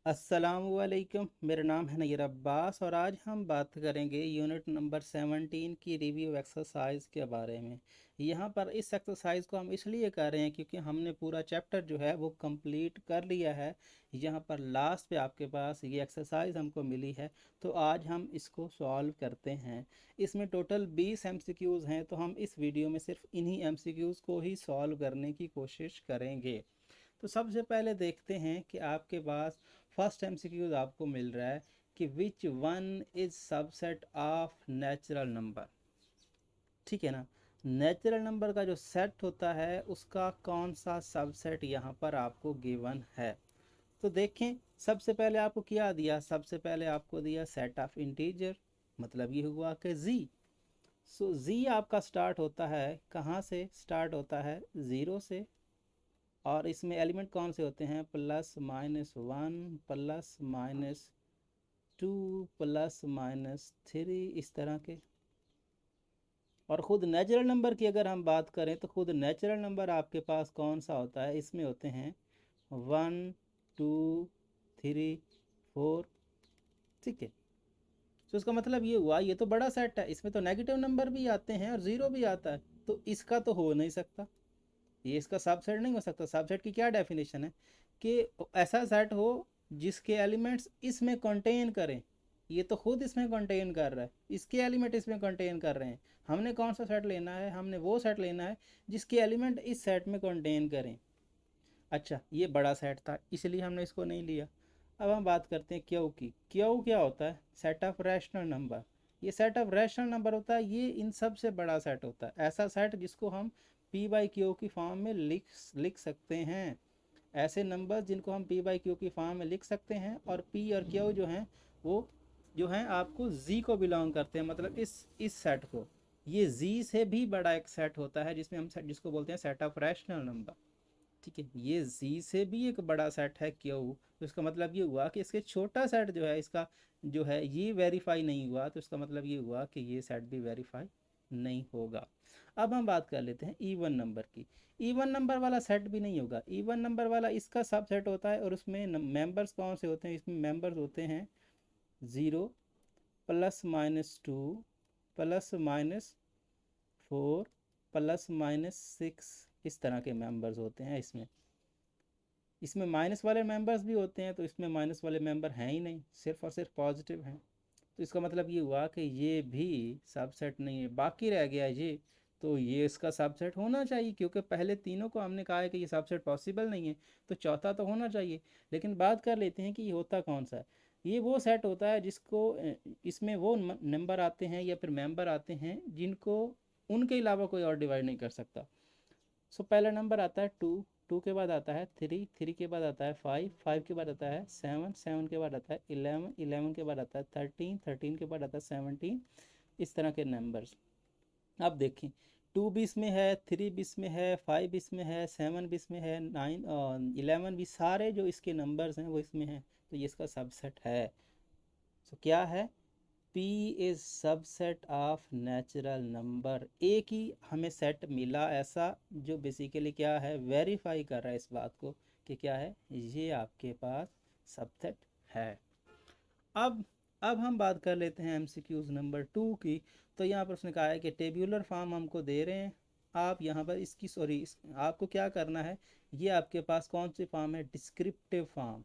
अस्सलामुअलैकुम। मेरा नाम है नैयर अब्बास और आज हम बात करेंगे यूनिट नंबर 17 की रिव्यू एक्सरसाइज के बारे में। यहाँ पर इस एक्सरसाइज को हम इसलिए कर रहे हैं क्योंकि हमने पूरा चैप्टर जो है वो कंप्लीट कर लिया है। यहाँ पर लास्ट पे आपके पास ये एक्सरसाइज हमको मिली है, तो आज हम इसको सॉल्व करते हैं। इसमें टोटल 20 एमसीक्यूज़ हैं, तो हम इस वीडियो में सिर्फ इन्हीं एमसीक्यूज़ को ही सॉल्व करने की कोशिश करेंगे। तो सबसे पहले देखते हैं कि आपके पास फर्स्ट एमसीक्यूज आपको मिल रहा है कि which one is subset of natural number. ठीक है ना। नेचुरल नंबर का जो सेट होता है उसका कौन सा सबसेट यहाँ पर आपको गिवन है। तो देखें, सबसे पहले आपको क्या दिया, सबसे पहले आपको दिया सेट ऑफ इंटीजर, मतलब ये हुआ कि जी। सो जी आपका स्टार्ट होता है कहाँ से, स्टार्ट होता है ज़ीरो से, और इसमें एलिमेंट कौन से होते हैं, plus minus one, plus minus two, plus minus three, इस तरह के। और ख़ुद नेचुरल नंबर की अगर हम बात करें तो खुद नेचुरल नंबर आपके पास कौन सा होता है, इसमें होते हैं वन, टू, थ्री, फोर। ठीक है। तो इसका मतलब ये हुआ ये तो बड़ा सेट है, इसमें तो नेगेटिव नंबर भी आते हैं और ज़ीरो भी आता है, तो इसका तो हो नहीं सकता, ये इसका सबसेट नहीं हो सकता। सबसेट की क्या डेफिनेशन है कि ऐसा सेट हो जिसके एलिमेंट्स इसमें कंटेन करें। ये तो खुद इसमें कंटेन कर रहा है, इसके एलिमेंट इसमें कंटेन कर रहे हैं। हमने कौन सा सेट लेना है, हमने वो सेट लेना है जिसके एलिमेंट इस सेट में कंटेन करें। अच्छा, ये बड़ा सेट था इसलिए हमने इसको नहीं लिया। अब हम बात करते हैं क्यू की। क्यू क्या होता है, सेट ऑफ रैशनल नंबर। ये सेट ऑफ रैशनल नंबर होता है, ये इन सब से बड़ा सेट होता है, ऐसा सेट जिसको हम पी बाई क्यू की फॉर्म में लिख सकते हैं। ऐसे नंबर जिनको हम पी बाई क्यू की फॉर्म में लिख सकते हैं, और पी और क्यू जो हैं वो जो हैं आपको जी को बिलोंग करते हैं, मतलब इस सेट को। ये जी से भी बड़ा एक सेट होता है जिसमें हम जिसको बोलते हैं सेट ऑफ रैशनल नंबर। ठीक है, ये जी से भी एक बड़ा सेट है क्यू। तो इसका मतलब ये हुआ कि इसके छोटा सेट जो है इसका जो है ये वेरीफाई नहीं हुआ, तो इसका मतलब ये हुआ कि ये सेट भी वेरीफाई नहीं होगा। अब हम बात कर लेते हैं इवन नंबर की। इवन नंबर वाला सेट भी नहीं होगा, इवन नंबर वाला इसका सब सेट होता है, और उसमें मेंबर्स कौन से होते हैं, इसमें मेंबर्स होते हैं zero, plus minus two, plus minus four, plus minus six, इस तरह के मेंबर्स होते हैं इसमें। इसमें माइनस वाले मेंबर्स भी होते हैं, तो इसमें माइनस वाले मेंबर हैं ही नहीं, सिर्फ और सिर्फ पॉजिटिव हैं। तो इसका मतलब ये हुआ कि ये भी सबसेट नहीं है, बाकी रह गया ये। तो ये इसका सबसेट होना चाहिए क्योंकि पहले तीनों को हमने कहा है कि ये सबसेट पॉसिबल नहीं है, तो चौथा तो होना चाहिए। लेकिन बात कर लेते हैं कि ये होता कौन सा है। ये वो सेट होता है जिसको इसमें वो नंबर आते हैं या फिर मेंबर आते हैं जिनको उनके अलावा कोई और डिवाइड नहीं कर सकता। सो पहला नंबर आता है टू, टू के बाद आता है थ्री, थ्री के बाद आता है फाइव, फाइव के बाद आता है सेवन, सेवन के बाद आता है इलेवन, इलेवन के बाद आता है थर्टीन, थर्टीन के बाद आता है सेवनटीन, इस तरह के नंबर्स। अब देखें, टू भी इसमें है, थ्री भी इसमें है, फाइव भी इसमें है, सेवन भी इसमें है, नाइन और इलेवन भी, सारे जो इसके नंबर्स हैं वो इसमें हैं, तो ये इसका सबसेट है। सो क्या है, P is subset of natural number. एक ही हमें सेट मिला ऐसा जो बेसिकली क्या है, वेरीफाई कर रहा है इस बात को कि क्या है, ये आपके पास सबसेट है। अब अब हम बात कर लेते हैं एमसीक्यूज नंबर 2 की। तो यहाँ पर उसने कहा है कि टेब्यूलर फॉर्म हमको दे रहे हैं। आप यहाँ पर इसकी आपको क्या करना है, ये आपके पास कौन सी फॉर्म है, descriptive form.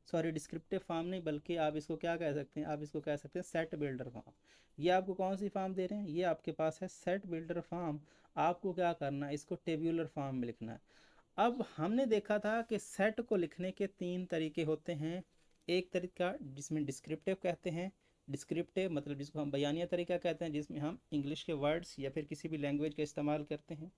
Sorry, descriptive form नहीं, बल्कि आप इसको क्या कह सकते हैं, आप इसको कह सकते हैं सेट बिल्डर फॉर्म। ये आपको कौन सी फॉर्म दे रहे हैं, ये आपके पास है सेट बिल्डर फॉर्म। आपको क्या करना है, इसको टेब्यूलर फॉर्म में लिखना है। अब हमने देखा था कि सेट को लिखने के तीन तरीके होते हैं। एक तरीका जिसमें डिस्क्रिप्टिव कहते हैं, डिस्क्रिप्टिव मतलब जिसको हम बयानिया तरीका कहते हैं, जिसमें हम इंग्लिश के वर्ड्स या फिर किसी भी लैंग्वेज का इस्तेमाल करते हैं।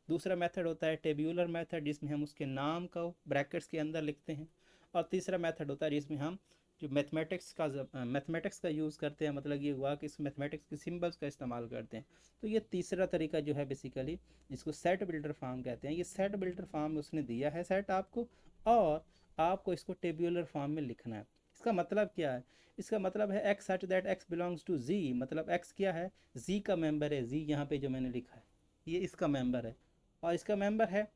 दूसरा मेथड होता है टेब्यूलर मेथड, जिसमें हम उसके नाम को ब्रैकेट्स के अंदर लिखते हैं। और तीसरा मेथड होता है जिसमें हम जो मैथमेटिक्स का यूज़ करते हैं, मतलब ये हुआ कि इस मैथमेटिक्स के सिंबल्स का इस्तेमाल करते हैं। तो ये तीसरा तरीका जो है बेसिकली जिसको सेट बिल्डर फॉर्म कहते हैं, ये सेट बिल्डर फॉर्म उसने दिया है सेट आपको, और आपको इसको टेब्यूलर फॉर्म में लिखना है। इसका मतलब क्या है, इसका मतलब है X such that X belongs to G, मतलब एक्स क्या है, जी का मेंबर है। जी यहाँ पे जो मैंने लिखा है ये इसका मेंबर है और इसका मेंबर है,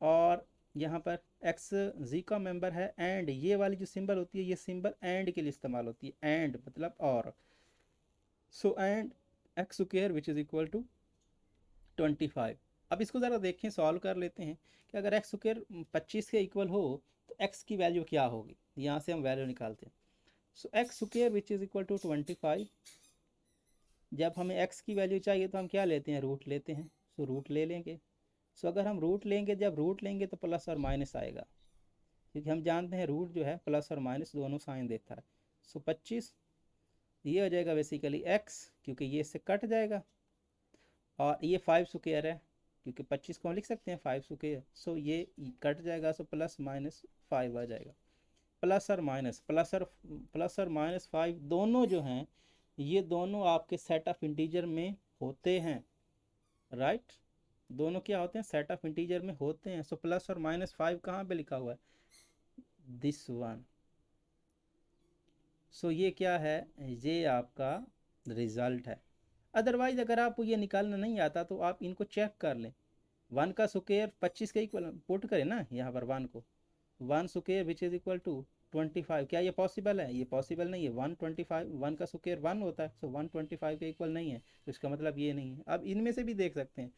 और यहाँ पर एक्स जी का मेंबर है, एंड ये वाली जो सिंबल होती है ये सिंबल एंड के लिए इस्तेमाल होती है, एंड मतलब और। So and X square which is equal to 25। अब इसको ज़रा देखें, सॉल्व कर लेते हैं कि अगर एक्स स्क्वायर 25 के इक्वल हो तो एक्स की वैल्यू क्या होगी। यहाँ से हम वैल्यू निकालते हैं। So X square which is equal to 25। जब हमें एक्स की वैल्यू चाहिए तो हम क्या लेते हैं, रूट लेते हैं। सो रूट ले लेंगे। सो अगर हम रूट लेंगे, जब रूट लेंगे तो प्लस और माइनस आएगा, क्योंकि हम जानते हैं रूट जो है प्लस और माइनस दोनों साइन देता है। सो 25 ये हो जाएगा बेसिकली एक्स, क्योंकि ये इससे कट जाएगा, और ये 5 स्क्वायर है, क्योंकि 25 को हम लिख सकते हैं 5 स्क्वायर। सो ये कट जाएगा, सो प्लस माइनस 5 आ जाएगा। प्लस और माइनस, प्लस और माइनस 5 दोनों जो हैं ये दोनों आपके सेट ऑफ इंटीजर में होते हैं, राइट। दोनों क्या होते हैं, सेट ऑफ इंटीजर में होते हैं। सो प्लस और माइनस 5 कहाँ पे लिखा हुआ है, दिस वन। सो ये क्या है, ये आपका रिजल्ट है। अदरवाइज अगर आपको ये निकालना नहीं आता तो आप इनको चेक कर लें। 1 का स्क्वायर 25 के इक्वल पुट करें ना यहाँ पर 1 को, 1 square which is equal to 25। क्या ये पॉसिबल है, ये पॉसिबल नहीं है। 125, 1 का स्क्वायर 1 होता है, सो 125 के इक्वल नहीं है, तो इसका मतलब ये नहीं है। अब इनमें से भी देख सकते हैं,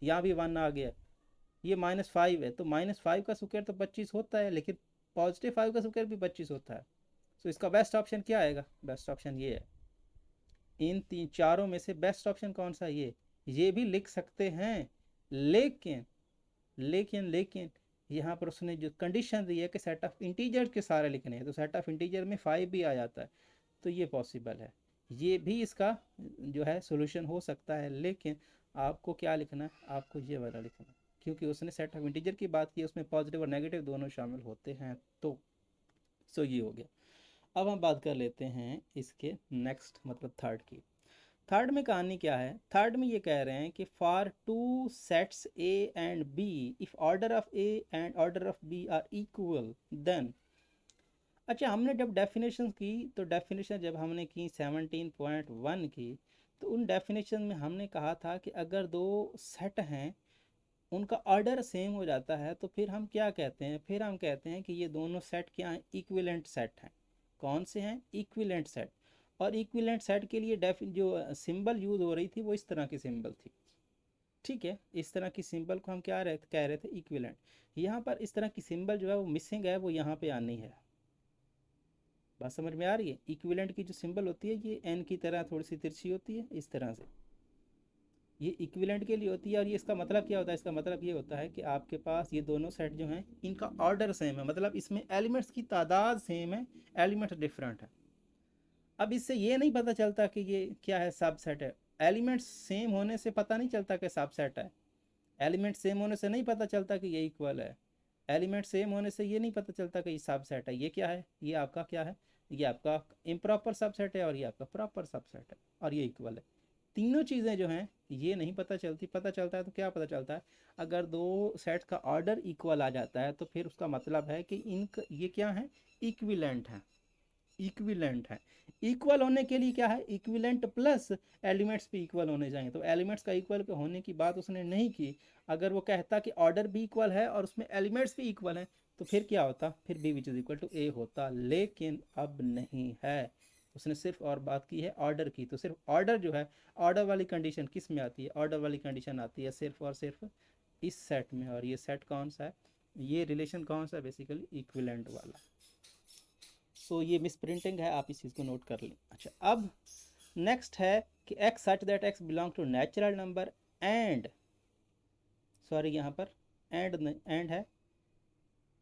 यहाँ भी 1 आ गया, ये -5 है, तो -5 का स्क्वायर तो 25 होता है, लेकिन +5 का स्क्वायर भी 25 होता है। तो इसका बेस्ट ऑप्शन क्या आएगा, बेस्ट ऑप्शन ये है। इन तीन चारों में से बेस्ट ऑप्शन कौन सा है, ये भी लिख सकते हैं, लेकिन लेकिन लेकिन यहाँ पर उसने जो कंडीशन दी है कि सेट ऑफ इंटीजर के सारे लिखने हैं, तो सेट ऑफ इंटीजर में 5 भी आ जाता है, तो ये पॉसिबल है। ये भी इसका जो है सोल्यूशन हो सकता है, लेकिन आपको क्या लिखना है, आपको ये वाला लिखना है, क्योंकि उसने सेट ऑफ इंटीजर की बात की, उसमें पॉजिटिव और नेगेटिव दोनों शामिल होते हैं। तो सो ये हो गया। अब हम बात कर लेते हैं इसके नेक्स्ट मतलब थर्ड की। थर्ड में कहानी क्या है, थर्ड में ये कह रहे हैं कि for two sets A and B, if order of A and order of B are equal then. अच्छा, हमने जब डेफिनेशन की, तो डेफिनेशन जब हमने की 17.1 की, तो उन डेफिनेशन में हमने कहा था कि अगर दो सेट हैं उनका ऑर्डर सेम हो जाता है तो फिर हम क्या कहते हैं, फिर हम कहते हैं कि ये दोनों सेट क्या हैं, इक्विवेलेंट सेट हैं। कौन से हैं, इक्विवेलेंट सेट। और इक्विवेलेंट सेट के लिए जो सिंबल यूज हो रही थी वो इस तरह की सिंबल थी, ठीक है। इस तरह की सिंबल को हम क्या कह रहे थे, इक्विवेलेंट। यहाँ पर इस तरह की सिंबल जो है वो मिसिंग है, वो यहाँ पे आनी है। बात समझ में आ रही है, इक्विवेलेंट की जो सिंबल होती है ये एन की तरह थोड़ी सी तिरछी होती है, इस तरह से ये इक्विवेलेंट के लिए होती है। और ये इसका मतलब क्या होता है, इसका मतलब ये होता है कि आपके पास ये दोनों सेट जो हैं इनका ऑर्डर सेम है, मतलब इसमें एलिमेंट्स की तादाद सेम है, एलिमेंट्स डिफरेंट है। अब इससे ये नहीं पता चलता कि ये क्या है, सबसेट है। एलिमेंट्स सेम होने से पता नहीं चलता कि सबसेट है। एलिमेंट सेम होने से नहीं पता चलता कि ये इक्वल है। एलिमेंट सेम होने से ये नहीं पता चलता कि ये सबसेट है। ये क्या है, ये आपका क्या है, ये आपका इम्प्रॉपर सबसेट है, और ये आपका प्रॉपर सबसेट है, और ये इक्वल है। तीनों चीज़ें जो हैं ये नहीं पता चलती। पता चलता है तो क्या पता चलता है, अगर दो सेट्स का ऑर्डर इक्वल आ जाता है तो फिर उसका मतलब है कि इनका ये क्या है, इक्विलेंट है, इक्विलेंट है। इक्वल होने के लिए क्या है, इक्विलेंट प्लस एलिमेंट्स भी इक्वल होने चाहिए। तो एलिमेंट्स का इक्वल होने की बात उसने नहीं की। अगर वो कहता कि ऑर्डर भी इक्वल है और उसमें एलिमेंट्स भी इक्वल हैं, तो फिर क्या होता, फिर B which is equal to A होता, लेकिन अब नहीं है। उसने सिर्फ और बात की है ऑर्डर की। तो सिर्फ ऑर्डर जो है, ऑर्डर वाली कंडीशन किस में आती है, ऑर्डर वाली कंडीशन आती है सिर्फ और सिर्फ इस सेट में। और ये सेट कौन सा है, ये रिलेशन कौन सा है, बेसिकली इक्विलेंट वाला। सो ये मिस प्रिंटिंग है, आप इस चीज़ को नोट कर लें। अच्छा, अब नेक्स्ट है कि X such that X belong to natural number and, sorry यहाँ पर एंड है,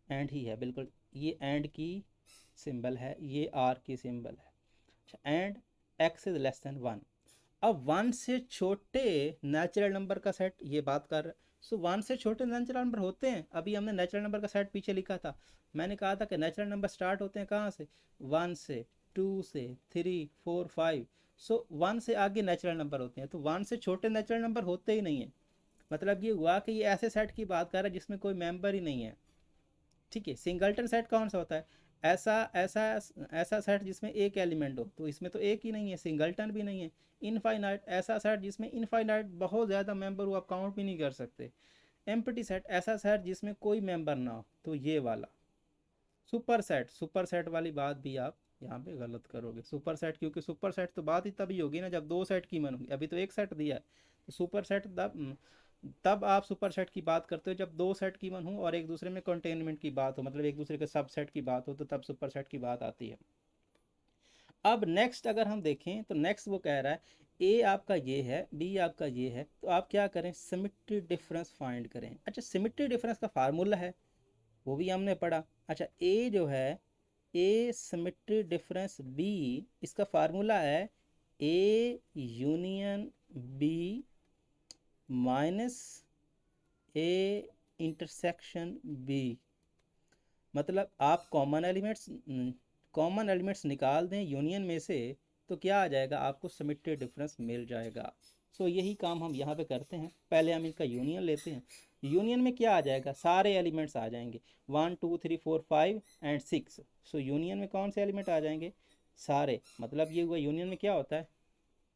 एंड ही है बिल्कुल, ये एंड की सिंबल है, ये आर की सिंबल है। अच्छा, and x is less than 1। अब 1 से छोटे नेचुरल नंबर का सेट ये बात कर रहे। सो 1 से छोटे नेचुरल नंबर होते हैं। अभी हमने नेचुरल नंबर का सेट पीछे लिखा था, मैंने कहा था कि नेचुरल नंबर स्टार्ट होते हैं कहाँ से, 1 से, 2 से, 3, 4, 5। सो 1 से आगे नेचुरल नंबर होते हैं, तो 1 से छोटे नेचुरल नंबर होते ही नहीं है। मतलब ये हुआ कि ये ऐसे सेट की बात कर रहा है जिसमें कोई मेंबर ही नहीं है, ठीक है। सिंगलटन सेट कौन सा होता है, ऐसा ऐसा ऐसा सेट जिसमें एक एलिमेंट हो, तो इसमें तो एक ही नहीं है, सिंगलटन भी नहीं है। इनफाइनाइट, ऐसा सेट जिसमें इनफाइनाइट बहुत ज़्यादा मेंबर हो, आप काउंट भी नहीं कर सकते। एम्प्टी सेट ऐसा सेट जिसमें कोई मेंबर ना हो, तो ये वाला। सुपर सेट वाली बात भी आप यहाँ पे गलत करोगे। सुपर सेट, क्योंकि सुपर सेट तो बात ही तभी होगी ना जब दो सेट की मन होगी, अभी तो एक सेट दिया है। तो सुपर सेट तब आप सुपर सेट की बात करते हो जब दो सेट की मन हो और एक दूसरे में कंटेनमेंट की बात हो, मतलब एक दूसरे के सब सेट की बात हो, तो तब सुपर सेट की बात आती है। अब नेक्स्ट अगर हम देखें तो नेक्स्ट वो कह रहा है ए आपका ये है, बी आपका ये है, तो आप क्या करें, सिमेट्री डिफरेंस फाइंड करें। अच्छा, सिमेट्री डिफरेंस का फार्मूला है, वो भी हमने पढ़ा। अच्छा, ए जो है, ए सिमेट्री डिफरेंस बी, इसका फार्मूला है A union B minus A intersection B. मतलब आप कॉमन एलिमेंट्स निकाल दें यूनियन में से, तो क्या आ जाएगा, आपको सिमेट्री डिफरेंस मिल जाएगा। सो यही काम हम यहाँ पे करते हैं। पहले हम इनका यूनियन लेते हैं। यूनियन में क्या आ जाएगा, सारे एलिमेंट्स आ जाएंगे, 1 2 3 4 5 एंड 6। सो यूनियन में कौन से एलिमेंट आ जाएंगे, सारे। मतलब ये हुआ यूनियन में क्या होता है,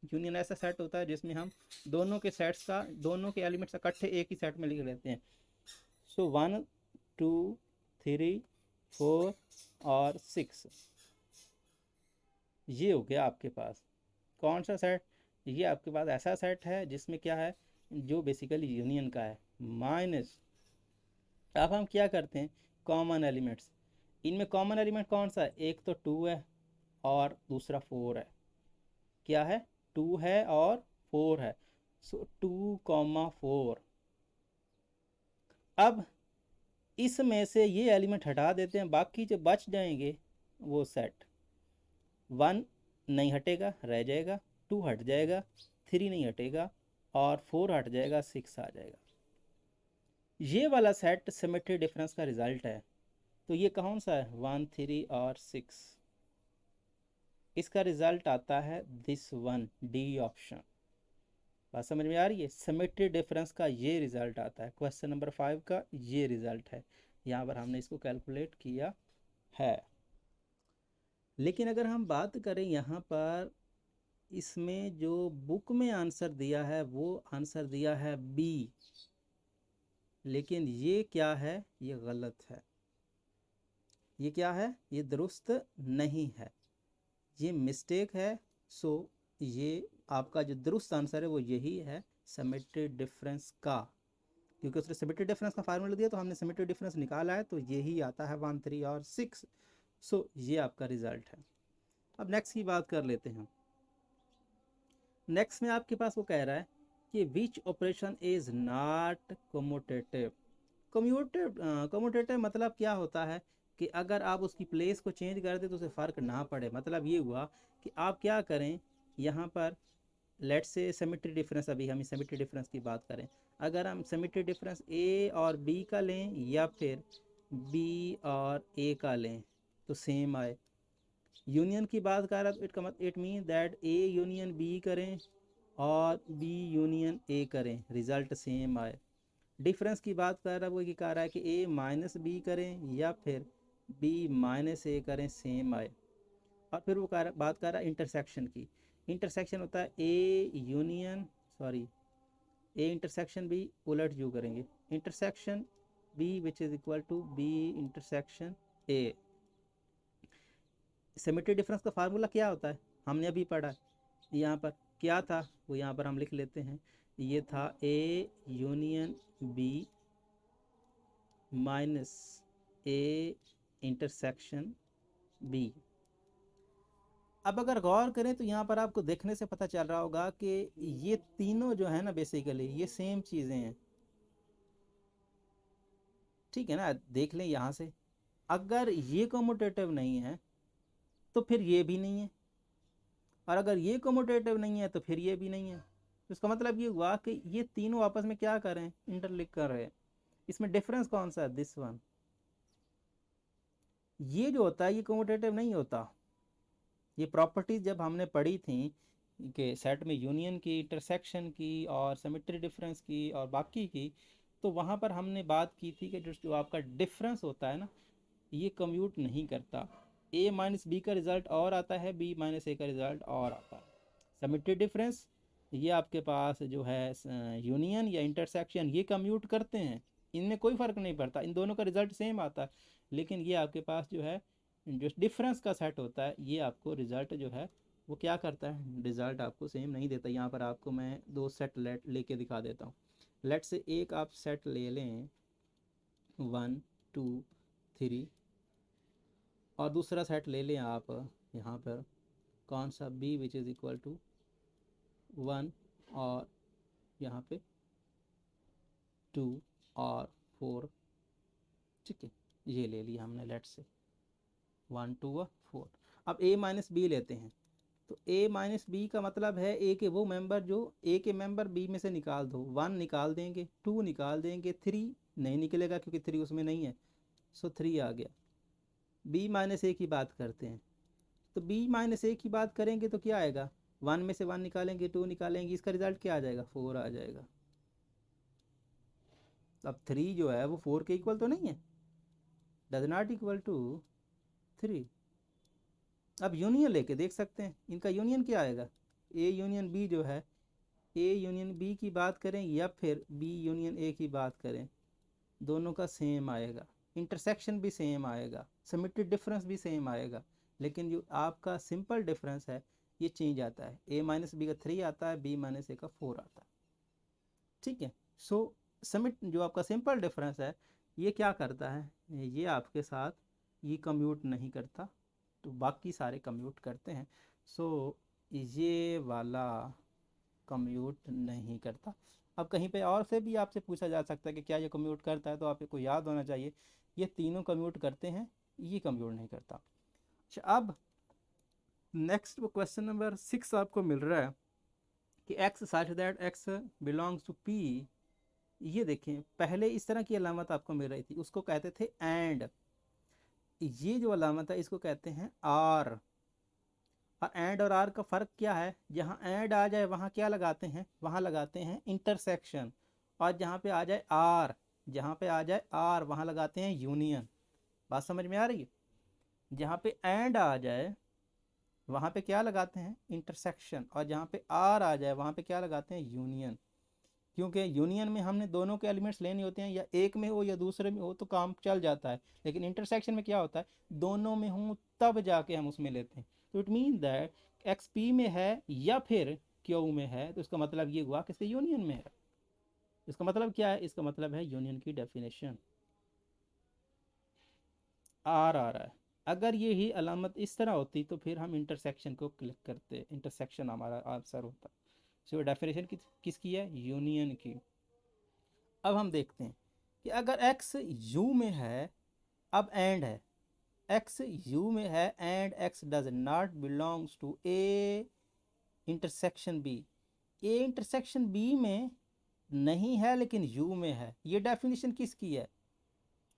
यूनियन ऐसा सेट होता है जिसमें हम दोनों के एलिमेंट्स इकट्ठे एक ही सेट में लिख लेते हैं। सो 1 2 3 4 और 6, ये हो गया आपके पास कौन सा सेट, ये आपके पास ऐसा सेट है जिसमें क्या है, जो बेसिकली यूनियन का है, माइनस। अब हम क्या करते हैं, कॉमन एलिमेंट्स। इनमें कॉमन एलिमेंट कौन सा है, एक तो 2 है और दूसरा 4 है। क्या है, 2 है और 4 है। सो 2 4। अब इसमें से ये एलिमेंट हटा देते हैं, बाकी जो बच जाएंगे वो सेट, 1 नहीं हटेगा रह जाएगा, 2 हट जाएगा, 3 नहीं हटेगा और 4 हट जाएगा, 6 आ जाएगा। ये वाला सेट सिमेट्री डिफरेंस का रिजल्ट है। तो ये कौन सा है, 1 3 और 6, इसका रिजल्ट आता है दिस वन, डी ऑप्शन। बात समझ में आ रही है, सिमेट्री डिफरेंस का ये रिजल्ट आता है, क्वेश्चन नंबर 5 का ये रिजल्ट है। यहाँ पर हमने इसको कैलकुलेट किया है। लेकिन अगर हम बात करें यहाँ पर, इसमें जो बुक में आंसर दिया है वो आंसर दिया है बी, लेकिन ये क्या है, ये गलत है। ये क्या है, ये दुरुस्त नहीं है, ये मिस्टेक है। सो ये आपका जो दुरुस्त आंसर है वो यही है, सिमेट्री डिफरेंस का। क्योंकि उसने सिमेट्री डिफरेंस का फार्मूला दिया तो हमने सिमेट्री डिफरेंस निकाला है, तो यही आता है 1 3 और 6। सो ये आपका रिजल्ट है। अब नेक्स्ट की बात कर लेते हैं। नेक्स्ट में आपके पास वो कह रहा है कि which operation is not commutative. Commutative मतलब क्या होता है कि अगर आप उसकी प्लेस को चेंज कर दें तो उसे फ़र्क ना पड़े। मतलब ये हुआ कि आप क्या करें, यहाँ पर लेट्स से सिमेट्री डिफरेंस, अभी हम सिमेट्री डिफरेंस की बात करें, अगर हम सिमेट्री डिफरेंस ए और बी का लें या फिर बी और ए का लें तो सेम आए। यूनियन की बात कर रहा है तो it mean that A union B करें और बी यूनियन ए करें, रिजल्ट सेम आए। डिफरेंस की बात कर रहा है, वो ये कह रहा है कि ए माइनस बी करें या फिर बी माइनस ए करें, सेम आए। और फिर वो बात कर रहा है इंटरसेक्शन की। इंटरसेक्शन होता है A union, sorry, A intersection B, उलट यू करेंगे, intersection B which is equal to B intersection A. Symmetry difference का फार्मूला क्या होता है, हमने अभी पढ़ा है। यहाँ पर क्या था वो यहाँ पर हम लिख लेते हैं, ये था A union B minus A intersection B. अब अगर गौर करें तो यहाँ पर आपको देखने से पता चल रहा होगा कि ये तीनों जो है ना बेसिकली ये सेम चीज़ें हैं, ठीक है ना। देख लें यहाँ से, अगर ये कम्यूटेटिव नहीं है तो फिर ये भी नहीं है, और अगर ये कम्यूटेटिव नहीं है तो फिर ये भी नहीं है। तो इसका मतलब ये हुआ कि ये तीनों आपस में क्या कर रहे हैं, इंटरलिंक कर रहे हैं। इसमें डिफरेंस कौन सा है, दिस वन। ये जो होता है ये कम्यूटेटिव नहीं होता। ये प्रॉपर्टीज जब हमने पढ़ी थी कि सेट में यूनियन की, इंटरसेक्शन की और सिमेट्री डिफरेंस की और बाकी की, तो वहाँ पर हमने बात की थी कि जो आपका डिफरेंस होता है ना, ये कम्यूट नहीं करता। ए माइनस बी का रिजल्ट और आता है, बी माइनस ए का रिजल्ट और आता है। सिमेट्री डिफरेंस ये आपके पास जो है यूनियन या इंटरसेक्शन, ये कम्यूट करते हैं, इनमें कोई फ़र्क नहीं पड़ता, इन दोनों का रिजल्ट सेम आता है। लेकिन ये आपके पास जो है जो डिफरेंस का सेट होता है, ये आपको रिज़ल्ट जो है वो क्या करता है, रिज़ल्ट आपको सेम नहीं देता। यहाँ पर आपको मैं दो सेट लेके दिखा देता हूँ। लेट से एक आप सेट ले लें 1 2 3, और दूसरा सेट ले लें आप यहाँ पर कौन सा, b which is equal to 1 और यहाँ पे 2 और 4। ठीक है, ये ले लिया हमने लेट से 1 2 और 4। अब a माइनस बी लेते हैं, तो a माइनस बी का मतलब है a के वो मेंबर जो a के मेंबर b में से निकाल दो। 1 निकाल देंगे, 2 निकाल देंगे, 3 नहीं निकलेगा क्योंकि 3 उसमें नहीं है, सो 3 आ गया। b माइनस a की बात करते हैं, तो b माइनस a की बात करेंगे तो क्या आएगा, 1 में से 1 निकालेंगे, 2 निकालेंगे, इसका रिजल्ट क्या आ जाएगा, 4 आ जाएगा। अब 3 जो है वो 4 के इक्वल तो नहीं है, डज नॉट इक्वल टू 3। अब यूनियन लेके देख सकते हैं, इनका यूनियन क्या आएगा, ए यूनियन बी जो है, ए यूनियन बी की बात करें या फिर बी यूनियन ए की बात करें, दोनों का सेम आएगा, इंटरसेक्शन भी सेम आएगा, सिमेट्रिक डिफरेंस भी सेम आएगा। लेकिन जो आपका सिंपल डिफरेंस है ये चेंज आता है, ए माइनस बी का 3 आता है, बी माइनस ए का 4 आता है। ठीक है, सो समिट जो आपका सिंपल डिफरेंस है ये क्या करता है, ये आपके साथ ये कम्यूट नहीं करता, तो बाकी सारे कम्यूट करते हैं। सो ये वाला कम्यूट नहीं करता। अब कहीं पे और से भी आपसे पूछा जा सकता है कि क्या ये कम्यूट करता है, तो आपको याद होना चाहिए ये तीनों कम्यूट करते हैं, ये कम्यूट नहीं करता। अच्छा, अब नेक्स्ट वो क्वेश्चन नंबर 6 आपको मिल रहा है कि X such that X belongs to P. ये देखें, पहले इस तरह की अलामत आपको मिल रही थी, उसको कहते थे एंड। ये जो अलामत है इसको कहते हैं आर। और एंड और आर का फ़र्क क्या है, जहाँ एंड आ जाए वहाँ क्या लगाते हैं, वहाँ लगाते हैं इंटरसेक्शन। और जहाँ पे आ जाए आर, जहाँ पे आ जाए आर वहाँ लगाते हैं यूनियन। बात समझ में आ रही है, जहाँ पे एंड आ जाए वहाँ पे क्या लगाते हैं, इंटरसेक्शन, और जहाँ पे आर आ जाए वहाँ पे क्या लगाते हैं, यूनियन। क्योंकि यूनियन में हमने दोनों के एलिमेंट्स लेने होते हैं, या एक में हो या दूसरे में हो तो काम चल जाता है। लेकिन इंटरसेक्शन में क्या होता है, दोनों में हूँ तब जाके हम उसमें लेते हैं। तो it mean that x P में है या फिर क्यू में है, तो इसका मतलब ये हुआ किसके यूनियन में है। इसका मतलब क्या है, इसका मतलब है यूनियन की डेफिनेशन आर आ रहा है। अगर ये ही अलामत इस तरह होती तो फिर हम इंटरसेक्शन को क्लिक करते, इंटरसेक्शन हमारा आंसर होता। सो डेफिनेशन किसकी है, यूनियन की। अब हम देखते हैं कि अगर x u में है, अब एंड है, x u में है and x does not belongs to a intersection b। a intersection b में नहीं है लेकिन u में है, ये डेफिनेशन किसकी है,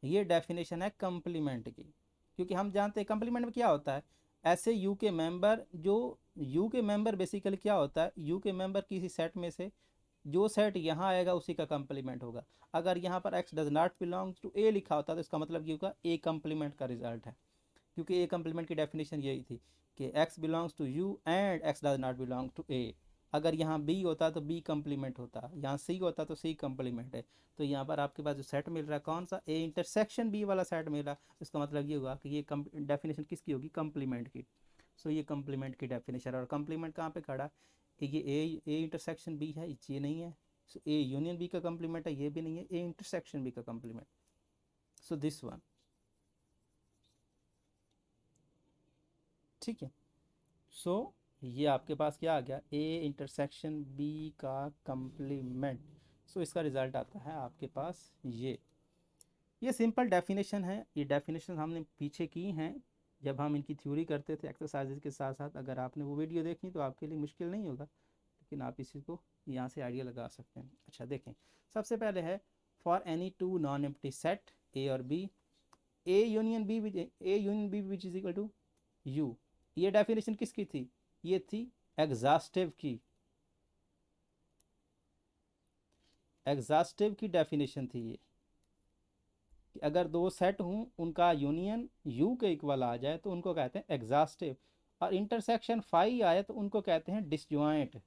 ये डेफिनेशन है कंप्लीमेंट की। क्योंकि हम जानते हैं कंप्लीमेंट में क्या होता है, ऐसे यू के मेंबर जो यू के मेंबर बेसिकली क्या होता है, यू के मेंबर किसी सेट में से जो सेट यहाँ आएगा उसी का कंप्लीमेंट होगा। अगर यहाँ पर x does not belong to A लिखा होता तो इसका मतलब ये होगा ए कंप्लीमेंट का रिजल्ट है। क्योंकि ए कंप्लीमेंट की डेफिनेशन यही थी कि x belongs to U and x does not belong to A. अगर यहाँ b होता तो b कंप्लीमेंट होता, यहाँ c होता तो c कंप्लीमेंट है। तो यहाँ पर आपके पास जो सेट मिल रहा है कौन सा, ए इंटरसेक्शन b वाला सेट मिल रहा है, इसका मतलब ये हुआ कि ये डेफिनेशन किसकी होगी, कंप्लीमेंट की। सो ये कंप्लीमेंट की डेफिनेशन, और कंप्लीमेंट कहाँ पे खड़ा, ये ए इंटरसेक्शन b है, ये नहीं है। सो ए यूनियन बी का कंप्लीमेंट है, ये भी नहीं है, ए इंटरसेक्शन बी का कंप्लीमेंट। So this one. ठीक है, सो ये आपके पास क्या आ गया, ए इंटरसेक्शन बी का कंप्लीमेंट। सो इसका रिजल्ट आता है आपके पास ये सिंपल डेफिनेशन है। ये डेफिनेशन हमने पीछे की हैं जब हम इनकी थ्योरी करते थे एक्सरसाइजेज के साथ साथ। अगर आपने वो वीडियो देखी तो आपके लिए मुश्किल नहीं होगा, लेकिन आप इसी को यहाँ से आइडिया लगा सकते हैं। अच्छा देखें, सबसे पहले है for any two non empty set A और B, A union B which is equal to U. ये डेफिनेशन किसकी थी, ये थी एग्जॉस्टिव की, एग्जॉस्टिव की डेफिनेशन थी ये, कि अगर दो सेट हों उनका यूनियन यू के इक्वल आ जाए तो उनको कहते हैं एग्जॉस्टिव, और इंटरसेक्शन फाई आए तो उनको कहते हैं डिसजॉइंट।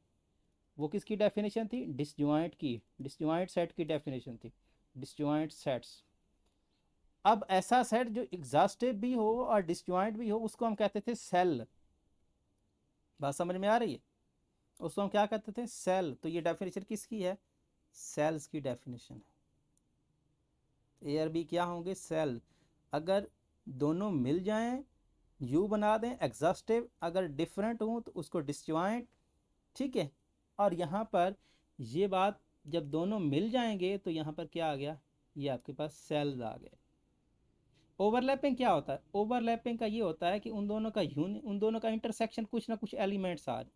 वो किसकी डेफिनेशन थी? डिसजॉइंट की, डिसजॉइंट सेट की डेफिनेशन थी, डिसजॉइंट सेट्स। अब ऐसा सेट जो एग्जॉस्टिव भी हो और डिसजॉइंट भी हो उसको हम कहते थे सेल। बात समझ में आ रही है? उसको हम क्या कहते थे? सेल। तो ये डेफिनेशन किसकी है? सेल्स की डेफिनेशन है। ए और बी क्या होंगे? सेल। अगर दोनों मिल जाएं यू बना दें एग्जॉस्टिव, अगर डिफरेंट हो तो उसको डिसजॉइंट। ठीक है। और यहाँ पर ये बात, जब दोनों मिल जाएंगे तो यहाँ पर क्या आ गया? ये आपके पास सेल्स आ गए। ओवरलैपिंग क्या होता है? ओवरलैपिंग का ये होता है कि उन दोनों का इंटरसेक्शन कुछ ना कुछ एलिमेंट्स आ जाए।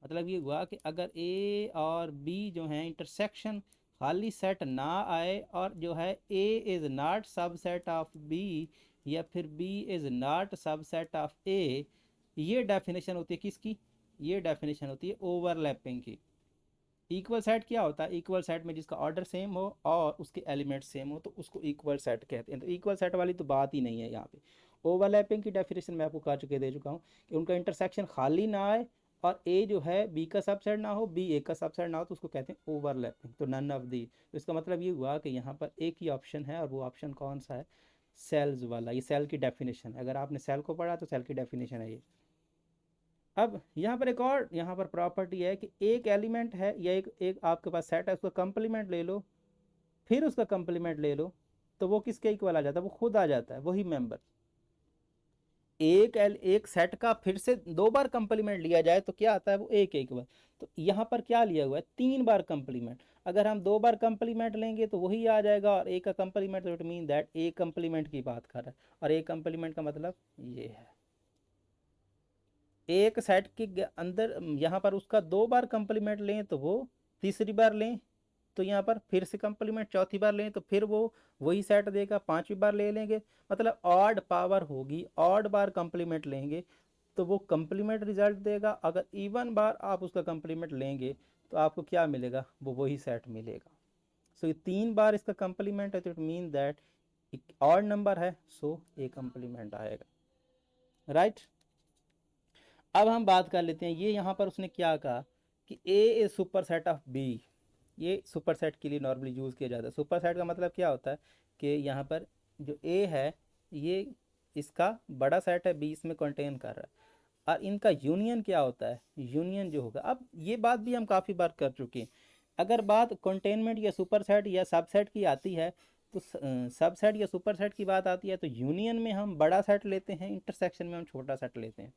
मतलब ये हुआ कि अगर ए और बी जो है इंटरसेक्शन खाली सेट ना आए, और जो है A is not subset of B या फिर B is not subset of A, ये डेफिनेशन होती है किसकी? ये डेफिनेशन होती है ओवरलैपिंग की। इक्वल सेट क्या होता है? इक्वल सेट में जिसका ऑर्डर सेम हो और उसके एलिमेंट सेम हो तो उसको इक्वल सेट कहते हैं। तो इक्वल सेट वाली तो बात ही नहीं है यहाँ पे। ओवरलैपिंग की डेफिनेशन मैं आपको दे चुका हूँ कि उनका इंटरसेक्शन खाली ना आए और ए जो है बी का सबसेट ना हो, बी ए का सबसेट ना हो, तो उसको कहते हैं ओवरलैपिंग। तो नन ऑफ दी। तो इसका मतलब ये हुआ कि यहाँ पर एक ही ऑप्शन है, और वो ऑप्शन कौन सा है? सेल्स वाला। ये सेल की डेफिनेशन है। अगर आपने सेल को पढ़ा तो सेल की डेफिनेशन है ये। अब यहाँ पर एक और यहाँ पर प्रॉपर्टी है कि एक एलिमेंट है या एक आपके पास सेट है, उसका कंप्लीमेंट ले लो, फिर उसका कंप्लीमेंट ले लो, तो वो किसके इक्वल आ जाता है? वो खुद आ जाता है, वही मेंबर। एक सेट का फिर से दो बार कंप्लीमेंट लिया जाए तो क्या आता है? वो एक इक्वल। तो यहाँ पर क्या लिया हुआ है? तीन बार कंप्लीमेंट। अगर हम दो बार कंप्लीमेंट लेंगे तो वही आ जाएगा, और ए का कंप्लीमेंट, तो it mean that A complement की बात कर रहा है। और ए कंप्लीमेंट का मतलब ये है, एक सेट के अंदर यहाँ पर उसका दो बार कंप्लीमेंट लें तो वो तीसरी बार लें तो यहाँ पर फिर से कंप्लीमेंट चौथी बार लें तो फिर वो वही सेट देगा, पांचवी बार ले लेंगे, मतलब ऑड पावर होगी, ऑड बार कंप्लीमेंट लेंगे तो वो कंप्लीमेंट रिजल्ट देगा। अगर इवन बार आप उसका कंप्लीमेंट लेंगे तो आपको क्या मिलेगा? वो वही सेट मिलेगा। सो ये तीन बार इसका कंप्लीमेंट है तो it mean that odd number है, सो ए कंप्लीमेंट आएगा। राइट। अब हम बात कर लेते हैं, ये यहाँ पर उसने क्या कहा कि A is superset of B. ये सुपर सेट के लिए नॉर्मली यूज़ किया जाता है। सुपर सेट का मतलब क्या होता है कि यहाँ पर जो ए है ये इसका बड़ा सेट है, बी इसमें कंटेन कर रहा है। और इनका यूनियन क्या होता है? यूनियन जो होगा, अब ये बात भी हम काफ़ी बार कर चुके हैं। अगर बात कंटेनमेंट या सुपर सेट या सबसेट की आती है तो सबसेट या सुपर सेट की बात आती है तो यूनियन में हम बड़ा सेट लेते हैं, इंटरसेक्शन में हम छोटा सेट लेते हैं।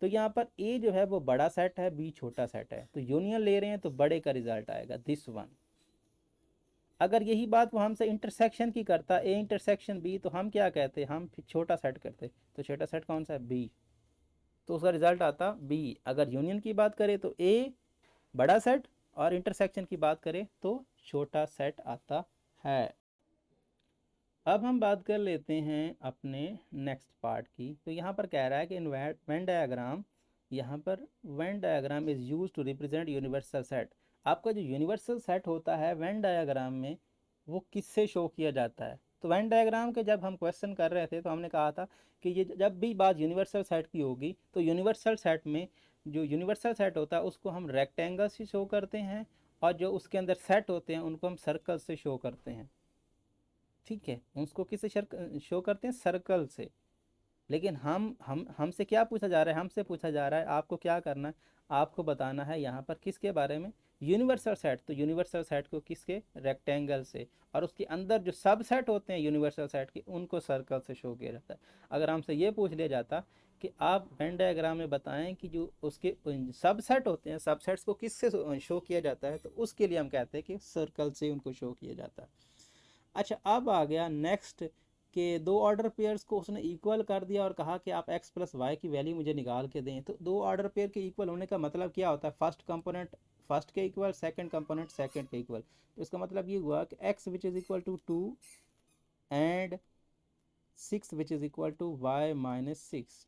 तो यहाँ पर ए जो है वो बड़ा सेट है, बी छोटा सेट है, तो यूनियन ले रहे हैं तो बड़े का रिजल्ट आएगा, दिस वन। अगर यही बात वो हमसे इंटरसेक्शन की करता, ए इंटरसेक्शन बी, तो हम क्या कहते? हम फिर छोटा सेट करते। तो छोटा सेट कौन सा है? बी। तो उसका रिजल्ट आता बी। अगर यूनियन की बात करें तो ए बड़ा सेट, और इंटरसेक्शन की बात करें तो छोटा सेट आता है। अब हम बात कर लेते हैं अपने नेक्स्ट पार्ट की। तो यहाँ पर कह रहा है कि इन वेन डायग्राम, यहाँ पर Venn diagram is use to represent universal set. आपका जो यूनिवर्सल सेट होता है वेन डायग्राम में, वो किससे शो किया जाता है? तो वेन डायग्राम के जब हम क्वेश्चन कर रहे थे तो हमने कहा था कि ये जब भी बात यूनिवर्सल सेट की होगी तो यूनिवर्सल सेट में जो यूनिवर्सल सेट होता है उसको हम रेक्टेंगल से शो करते हैं, और जो उसके अंदर सेट होते हैं उनको हम सर्कल से शो करते हैं। ठीक है, उसको किससे शो करते हैं? सर्कल से। लेकिन हम हमसे क्या पूछा जा रहा है? हमसे पूछा जा रहा है आपको क्या करना है? आपको बताना है यहाँ पर किसके बारे में? Universal set. तो यूनिवर्सल सेट को किसके? रेक्टेंगल से। और उसके अंदर जो सब सेट होते हैं यूनिवर्सल सेट के उनको सर्कल से शो किया जाता है। अगर हमसे ये पूछ लिया जाता कि आप वेन डायग्राम में बताएं कि जो उसके सब सेट होते हैं, सब सेट्स को किससे शो किया जाता है, तो उसके लिए हम कहते हैं कि सर्कल से उनको शो किया जाता है। अच्छा, अब आ गया नेक्स्ट के दो ऑर्डर पेयर्स को उसने इक्वल कर दिया और कहा कि आप x प्लस वाई की वैल्यू मुझे निकाल के दें। तो दो ऑर्डर पेयर के इक्वल होने का मतलब क्या होता है? फर्स्ट कंपोनेंट फर्स्ट के इक्वल, सेकंड कंपोनेंट सेकंड के इक्वल। तो इसका मतलब ये हुआ कि x which is equal to 2 and 6 which is equal to y minus 6।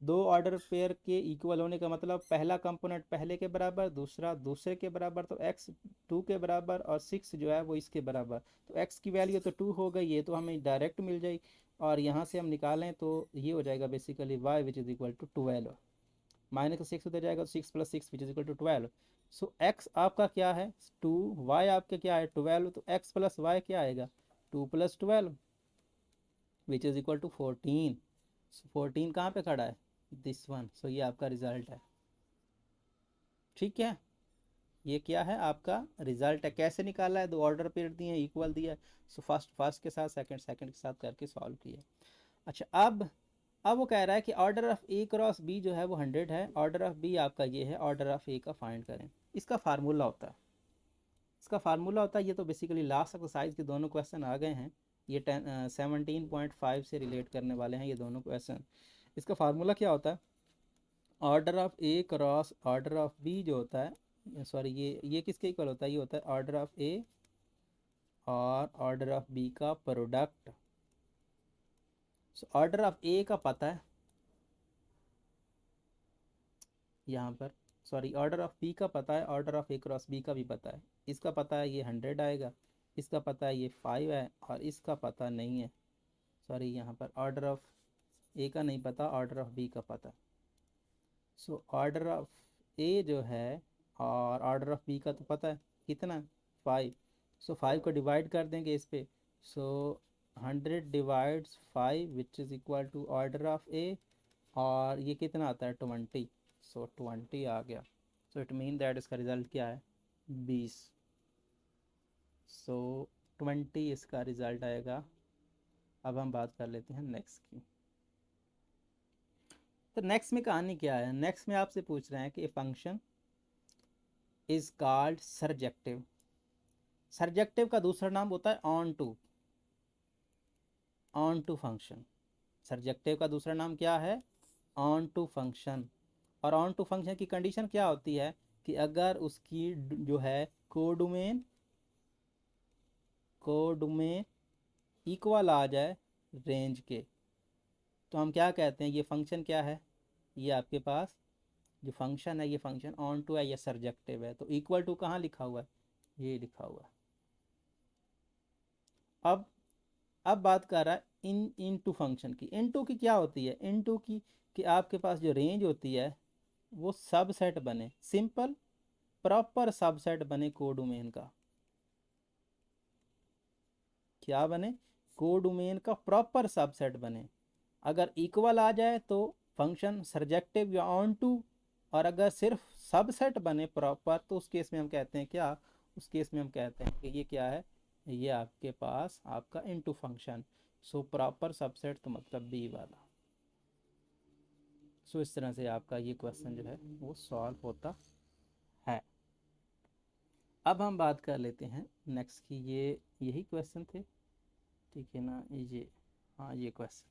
दो ऑर्डर पेयर के इक्वल होने का मतलब पहला कंपोनेंट पहले के बराबर, दूसरा दूसरे के बराबर, तो x 2 के बराबर और 6 जो है वो इसके बराबर। तो x की वैल्यू तो 2 हो गई, ये तो हमें डायरेक्ट मिल जाएगी, और यहाँ से हम निकालें तो ये हो जाएगा basically y which is equal to 12। Minus का 6 उधर जाएगा तो 6 + 6 which is equal to 12। So x आपका क्या है 2, y आपका क्या है 12, तो x + y क्या आएगा 2 + 12 विच इज इक्वल टू 14। 14 कहाँ पे खड़ा है दिस वन। सो ये आपका रिजल्ट है। ठीक है, ये क्या है आपका रिजल्ट है। कैसे निकाला है, दो ऑर्डर पेयर दिए हैं, इक्वल दिया है। सो फर्स्ट फर्स्ट के साथ सेकंड सेकंड के साथ करके सॉल्व किया। अच्छा, अब वो कह रहा है कि order of A cross B जो है वो 100 है, ऑर्डर ऑफ बी आपका ये है, ऑर्डर ऑफ ए का फाइंड करें। इसका फार्मूला होता है, ये तो बेसिकली लास्ट एक्सरसाइज के दोनों क्वेश्चन आ गए हैं। ये 17.5 से रिलेट करने वाले हैं ये दोनों क्वेश्चन। इसका फार्मूला क्या होता है, order of A cross order of B जो होता है, सॉरी ये किसके इक्वल होता है, ये होता है ऑर्डर ऑफ ए और ऑर्डर ऑफ बी का प्रोडक्ट। सो ऑर्डर ऑफ ए का पता है यहाँ पर, सॉरी ऑर्डर ऑफ बी का पता है, order of A cross B का भी पता है। इसका पता है ये 100 आएगा, इसका पता है ये 5 है, और इसका पता नहीं है, सॉरी यहाँ पर ऑर्डर ऑफ ए का नहीं पता, ऑर्डर ऑफ बी का पता। सो ऑर्डर ऑफ ए जो है और ऑर्डर ऑफ बी का तो पता है कितना 5। सो 5 को डिवाइड कर देंगे इस पे। So 100 divides 5 which is equal to order of A, और ये कितना आता है 20। सो 20 आ गया। सो इट मीन दैट इसका रिज़ल्ट क्या है 20। सो 20 इसका रिज़ल्ट आएगा। अब हम बात कर लेते हैं नेक्स्ट की। तो नेक्स्ट में कहानी क्या है, नेक्स्ट में आपसे पूछ रहे हैं कि ए फंक्शन इज कॉल्ड सरजेक्टिव। सरजेक्टिव का दूसरा नाम होता है ऑन टू फंक्शन। सरजेक्टिव का दूसरा नाम क्या है ऑन टू फंक्शन। और ऑन टू फंक्शन की कंडीशन क्या होती है कि अगर उसकी जो है कोडोमेन इक्वल आ जाए रेंज के, तो हम क्या कहते हैं, ये फंक्शन क्या है, ये आपके पास जो फंक्शन है ये फंक्शन ऑन टू है या सरजेक्टिव है। तो इक्वल टू कहाँ लिखा हुआ है, ये लिखा हुआ है। अब बात कर रहा है इनटू फंक्शन की। इनटू की क्या होती है, इनटू की कि आपके पास जो रेंज होती है वो सबसेट बने, सिंपल प्रॉपर सबसेट बने कोडोमेन का। क्या बने, कोडोमेन का प्रॉपर सबसेट बने। अगर इक्वल आ जाए तो फंक्शन सरजेक्टिव या ऑन टू, और अगर सिर्फ सबसेट बने प्रॉपर तो उस केस में हम कहते हैं क्या, उस केस में हम कहते हैं कि ये क्या है, ये आपके पास आपका into function. So proper subset तो मतलब बी वाला। सो इस तरह से आपका ये क्वेश्चन जो है वो सॉल्व होता है। अब हम बात कर लेते हैं नेक्स्ट की। ये यही क्वेश्चन थे, ठीक है ना, ये हाँ ये क्वेश्चन।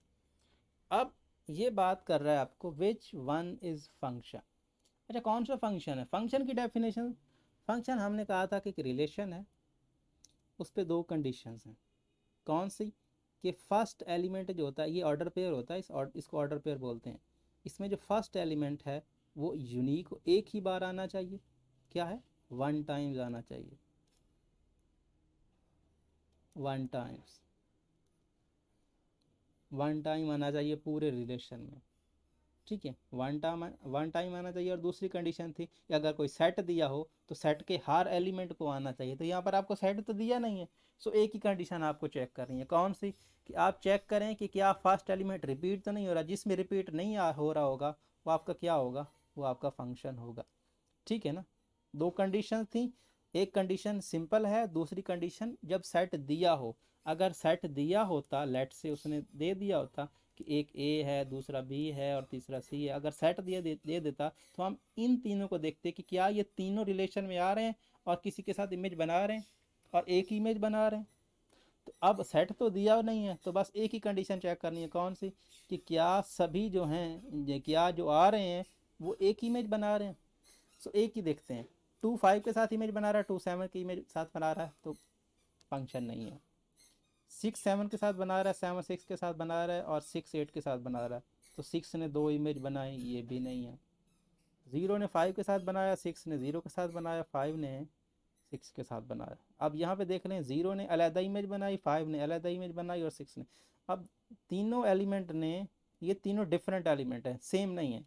अब ये बात कर रहा है आपको विच वन इज फंक्शन। अच्छा, कौन सा फंक्शन है, फंक्शन की डेफिनेशन। फंक्शन हमने कहा था कि एक रिलेशन है, उस पर दो कंडीशंस हैं। कौन सी, कि फर्स्ट एलिमेंट जो होता है, ये ऑर्डर पेयर होता है, इसको ऑर्डर पेयर बोलते हैं। इसमें जो फर्स्ट एलिमेंट है वो यूनिक एक ही बार आना चाहिए, क्या है वन टाइम्स आना चाहिए, वन टाइम्स, वन टाइम आना चाहिए पूरे रिलेशन में। ठीक है, वन टाइम आना चाहिए। और दूसरी कंडीशन थी कि अगर कोई सेट दिया हो तो सेट के हर एलिमेंट को आना चाहिए। तो यहाँ पर आपको सेट तो दिया नहीं है, सो एक ही कंडीशन आपको चेक करनी है। कौन सी, कि आप चेक करें कि क्या फर्स्ट एलिमेंट रिपीट तो नहीं हो रहा। जिसमें रिपीट नहीं हो रहा होगा वो आपका क्या होगा, वो आपका फंक्शन होगा। ठीक है ना, दो कंडीशन थी, एक कंडीशन सिंपल है, दूसरी कंडीशन जब सेट दिया हो। अगर सेट दिया होता, लेट से उसने दे दिया होता कि एक ए है, दूसरा बी है और तीसरा सी है, अगर सेट दे देता तो हम इन तीनों को देखते कि क्या ये तीनों रिलेशन में आ रहे हैं और किसी के साथ इमेज बना रहे हैं और एक ही इमेज बना रहे हैं। तो अब सेट तो दिया नहीं है, तो बस एक ही कंडीशन चेक करनी है, कौन सी, कि क्या सभी जो हैं, क्या जो आ रहे हैं वो एक इमेज बना रहे हैं। सो एक ही देखते हैं, 2 5 के साथ इमेज बना रहा है, 2 7 की इमेज साथ बना रहा है तो फंक्शन नहीं है। 6 7 के साथ बना रहा है, 7 6 के साथ बना रहा है और 6 8 के साथ बना रहा है, तो 6 ने 2 इमेज बनाई, ये भी नहीं है। 0 ने 5 के साथ बनाया, 6 ने 0 के साथ बनाया, 5 ने 6 के साथ बनाया। अब यहाँ पे देख रहे हैं 0 ने अलहदा इमेज बनाई, 5 ने अलहदा इमेज बनाई और 6 ने। अब तीनों एलिमेंट ने, ये तीनों डिफरेंट एलिमेंट है, सेम नहीं है,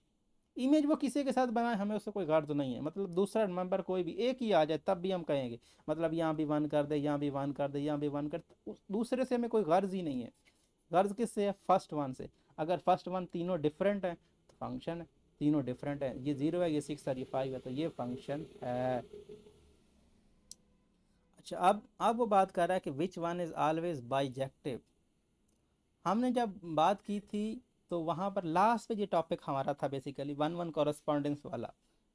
इमेज वो किसी के साथ बनाए, हमें उससे कोई गर्ज नहीं है। मतलब दूसरा मेंबर कोई भी एक ही आ जाए तब भी हम कहेंगे, मतलब यहाँ भी वन कर दे, यहाँ भी वन कर दे, यहाँ भी वन कर, दूसरे से हमें कोई गर्ज ही नहीं है। गर्ज किससे है? फर्स्ट वन से। अगर फर्स्ट वन तीनों डिफरेंट है तो फंक्शन है। तीनों डिफरेंट है, ये 0 है, ये 6 है, ये 5 है, तो ये फंक्शन है। अच्छा, अब वो बात कर रहा है कि which one is always bijective. हमने जब बात की थी तो वहाँ पर लास्ट पे ये टॉपिक हमारा था बेसिकली वन वन कॉरस्पॉन्डेंस वाला,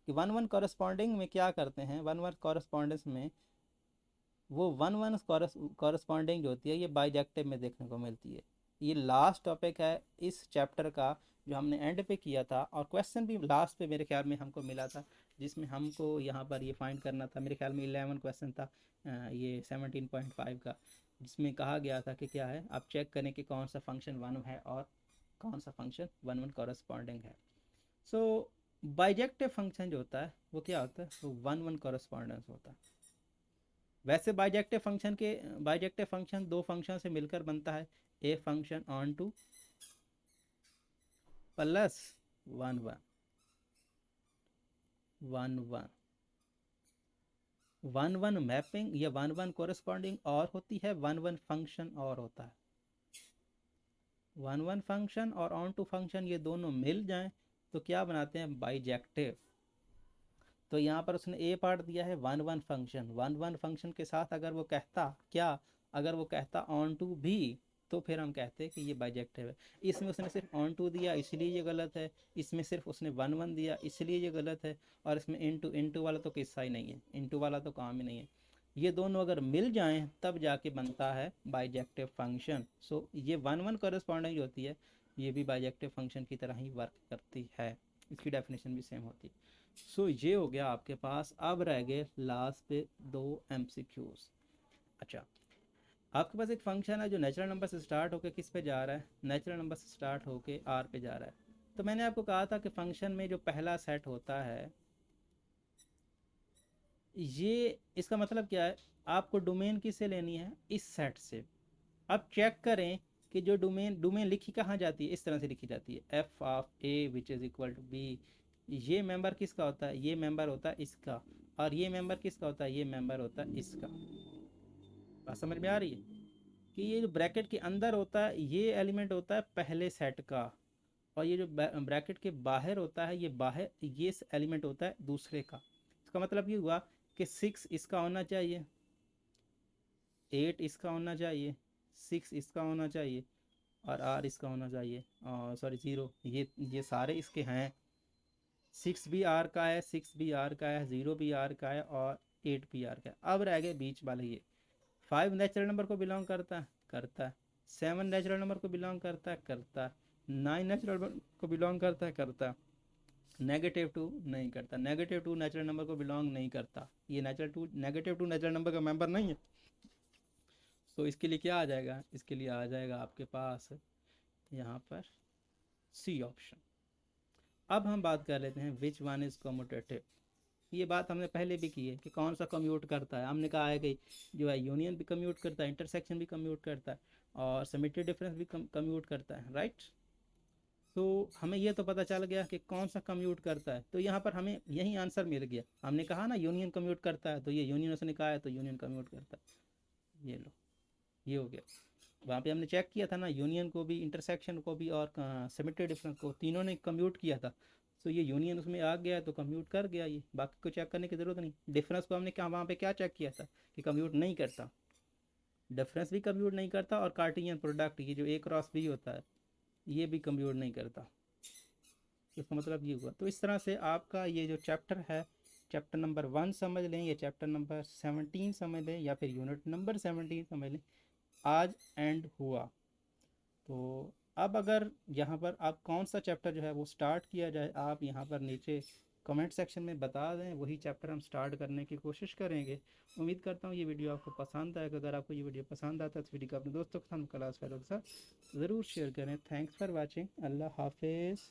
कि वन वन कॉरस्पॉन्डिंग में क्या करते हैं, वन वन कॉरस्पॉन्डेंस में वो वन वन कॉरस्पॉन्डिंग जो होती है ये बाइजेक्टिव में देखने को मिलती है। ये लास्ट टॉपिक है इस चैप्टर का जो हमने एंड पे किया था, और क्वेश्चन भी लास्ट पे मेरे ख्याल में हमको मिला था, जिसमें हमको यहाँ पर ये फाइंड करना था। मेरे ख्याल में 11 क्वेश्चन था ये 17.5 का, जिसमें कहा गया था कि क्या है, आप चेक करें कि कौन सा फंक्शन वन है और कौन सा फंक्शन वन वन कॉरस्पॉन्डिंग है। सो बाइजेक्टिव फंक्शन जो होता है वो क्या होता है, वो वन वन कॉरस्पॉन्डेंस होता है। वैसे बाइजेक्टिव फंक्शन दो फंक्शन से मिलकर बनता है, a function on two plus one one one one one one mapping या वन वन कोरस्पॉन्डिंग और होती है, वन वन फंक्शन और होता है। वन वन फंक्शन और ऑन टू फंक्शन ये दोनों मिल जाएं तो क्या बनाते हैं, बाइजेक्टिव। तो यहाँ पर उसने ए पार्ट दिया है one one function, one one function के साथ अगर वो कहता क्या, अगर वो कहता ऑन टू भी, तो फिर हम कहते हैं कि ये बाइजेक्टिव है। इसमें उसने सिर्फ ऑन टू दिया इसलिए ये गलत है, इसमें सिर्फ उसने वन वन दिया इसलिए ये गलत है, और इसमें इनटू वाला तो किस्सा ही नहीं है, इनटू वाला तो काम ही नहीं है। ये दोनों अगर मिल जाएं तब जाके बनता है बाइजेक्टिव फंक्शन। सो ये वन वन कॉरस्पॉन्डिंग जो होती है ये भी बाइजेक्टिव फंक्शन की तरह ही वर्क करती है, इसकी डेफिनेशन भी सेम होती है। सो ये हो गया आपके पास। अब रह गए लास्ट पे दो एमसीक्यूज। अच्छा, आपके पास एक फंक्शन है जो नेचुरल नंबर से स्टार्ट होकर किस पे जा रहा है, नेचुरल नंबर से स्टार्ट होकर आर पे जा रहा है। तो मैंने आपको कहा था कि फंक्शन में जो पहला सेट होता है ये, इसका मतलब क्या है, आपको डोमेन किससे लेनी है, इस सेट से। अब चेक करें कि जो डोमेन डोमेन लिखी कहाँ जाती है, इस तरह से लिखी जाती है F of A which is equal to B. ये मेंबर किसका होता है, ये मेंबर होता है इसका, और ये मेंबर किसका होता है, ये मेंबर होता है इसका। बात समझ में आ रही है कि ये जो ब्रैकेट के अंदर होता है ये एलिमेंट होता है पहले सेट का, और ये जो ब्रैकेट के बाहर होता है ये बाहर ये एलिमेंट होता है दूसरे का। इसका मतलब ये हुआ कि 6 इसका होना चाहिए, 8 इसका होना चाहिए, 6 इसका होना चाहिए, और आर इसका होना चाहिए, सॉरी 0, ये सारे इसके हैं। 6 भी आर का है, 6 भी आर का है, 0 भी आर का है, और 8 भी आर का है। अब रह गए बीच वाले ये। 5 नेचुरल नंबर को बिलोंग करता है, करता है। 7 नेचुरल नंबर को बिलोंग करता है, करता है। 9 नेचुरल नंबर को बिलोंग करता है, करता है। -2 नहीं करता, -2 नेचुरल नंबर को बिलोंग नहीं करता, ये -2 नेचुरल नंबर का मेंबर नहीं है। तो इसके लिए क्या आ जाएगा, इसके लिए आ जाएगा आपके पास यहाँ पर सी ऑप्शन। अब हम बात कर लेते हैं विच वन इज कम्यूटेटिव। ये बात हमने पहले भी की है कि कौन सा कम्यूट करता है। हमने कहा है कि जो है यूनियन भी कम्यूट करता है, इंटरसेक्शन भी कम्यूट करता है, और सिमेट्री डिफरेंस भी कम्यूट करता है, राइट। तो हमें ये तो पता चल गया कि कौन सा कम्यूट करता है, तो यहाँ पर हमें यही आंसर मिल गया। हमने कहा ना यूनियन कम्यूट करता है, तो ये यूनियन उसने कहा है तो यूनियन कम्यूट करता है। ये लो, ये हो गया। वहाँ पे हमने चेक किया था ना, यूनियन को भी, इंटरसेक्शन को भी, और सिमेट्री डिफरेंस को, तीनों ने कम्यूट किया था। तो ये यूनियन उसमें आ गया तो कम्यूट कर गया, ये बाकी को चेक करने की ज़रूरत नहीं। डिफरेंस को हमने क्या वहाँ पे क्या चेक किया था कि कम्यूट नहीं करता, डिफरेंस भी कम्यूट नहीं करता, और कार्टेशियन प्रोडक्ट ये जो ए क्रॉस बी होता है ये भी कम्यूट नहीं करता। इसका मतलब ये हुआ। तो इस तरह से आपका ये जो चैप्टर है, चैप्टर नंबर 1 समझ लें, या चैप्टर नंबर 17 समझ लें, या फिर यूनिट नंबर 17 समझ लें, आज एंड हुआ। तो अब अगर यहाँ पर आप कौन सा चैप्टर जो है वो स्टार्ट किया जाए, आप यहाँ पर नीचे कमेंट सेक्शन में बता दें, वही चैप्टर हम स्टार्ट करने की कोशिश करेंगे। उम्मीद करता हूँ ये वीडियो आपको पसंद आएगा। अगर आपको ये वीडियो पसंद आता है तो वीडियो को अपने दोस्तों के साथ, क्लास फेलो के साथ ज़रूर शेयर करें। Thanks for watching. अल्लाह हाफिज़।